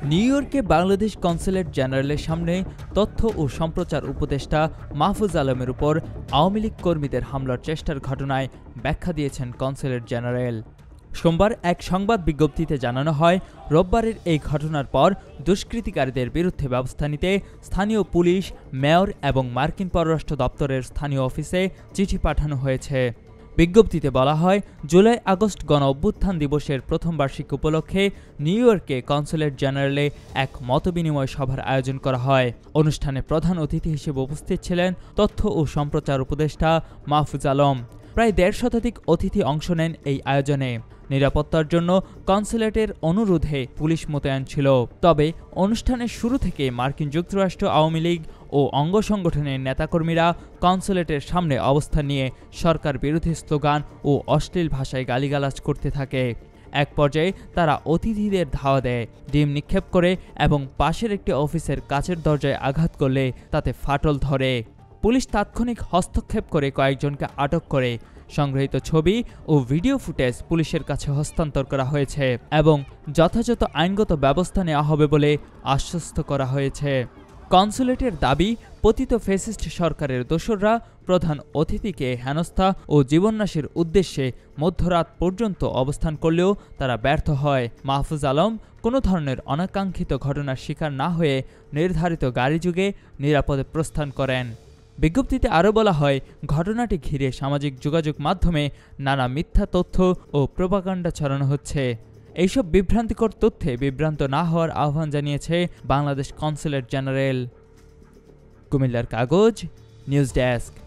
New ইয়র্কে Bangladesh consulate জেনারেলের সামনে তথ্য ও সম্প্রচার উপদেষ্টা মাহফুজ আলমের উপর আওয়ামী লীগ কর্মীদের হামলার চেষ্টার ঘটনায় ব্যাখ্যা দিয়েছেন কনস্যুলেট জেনারেল। সোমবার এক সংবাদ বিজ্ঞপ্তিতে জানানো হয়, রোববারের এই ঘটনার পর দুষ্কৃতিকারীদের বিরুদ্ধে ব্যবস্থা নিতে স্থানীয় পুলিশ, মেয়র এবং মার্কিন পররাষ্ট্র দপ্তরের স্থানীয় অফিসে চিঠি পাঠানো হয়েছে। বিজ্ঞপ্তিতে বলা হয়, জুলাই-আগস্ট গণ-অভ্যুত্থান দিবসের প্রথম বার্ষিকী উপলক্ষে নিউ ইয়র্কে কনস্যুলেট জেনারেলে এক মতবিনিময় সভার আয়োজন করা হয়। অনুষ্ঠানে প্রধান অতিথি হিসেবে উপস্থিত ছিলেন তথ্য ও সম্প্রচার উপদেষ্টা মাহফুজ আলম। প্রায় ১৫০ শতাধিক অতিথি অংশ নেন এই আয়োজনে। নিরাপত্তার জন্য কনস্যুলেটের অনুরোধে পুলিশ মোতায়েন ছিল। তবে অনুষ্ঠানের শুরু থেকে মার্কিন যুক্তরাষ্ট্র আওয়ামী লীগ ও অঙ্গ সংগঠনের নেতাকর্মীরা কনস্যুলেটের সামনে অবস্থান নিয়ে সরকার বিরোধী স্লোগান ও অশ্লীল ভাষায় গালিগালাজ করতে থাকে। এক পর্যায়ে তারা অতিথিদের ধাওয়া দেয়, ডিম নিক্ষেপ করে এবং পাশের একটি অফিসের কাচের দরজায় আঘাত করলে তাতে ফাটল ধরে। পুলিশ তাৎক্ষণিক হস্তক্ষেপ করে কয়েকজনকে আটক করে। সংগৃহীত ছবি ও ভিডিও ফুটেজ পুলিশের কাছে হস্তান্তর করা হয়েছে এবং যথাযথ আইনগত ব্যবস্থা নেওয়া হবে বলে আশ্বস্ত করা হয়েছে। কনস্যুলেটের দাবি, পতিত ফ্যাসিস্ট সরকারের দোসররা প্রধান অতিথিকে হেনস্থা ও জীবননাশের উদ্দেশ্যে মধ্যরাত পর্যন্ত অবস্থান করলেও তারা ব্যর্থ হয়। মাহফুজ আলম কোনো ধরনের অনাকাঙ্ক্ষিত ঘটনার শিকার না হয়ে নির্ধারিত গাড়িযোগে নিরাপদে প্রস্থান করেন। বিজ্ঞপ্তিতে আরও বলা হয়, ঘটনাটি ঘিরে সামাজিক যোগাযোগ মাধ্যমে নানা মিথ্যা তথ্য ও প্রোপাগান্ডা ছড়ানো হচ্ছে। এইসব বিভ্রান্তিকর তথ্যে বিভ্রান্ত না হওয়ার আহ্বান জানিয়েছে বাংলাদেশ কনস্যুলেট জেনারেল। কুমিল্লার কাগজ, নিউজ ডেস্ক।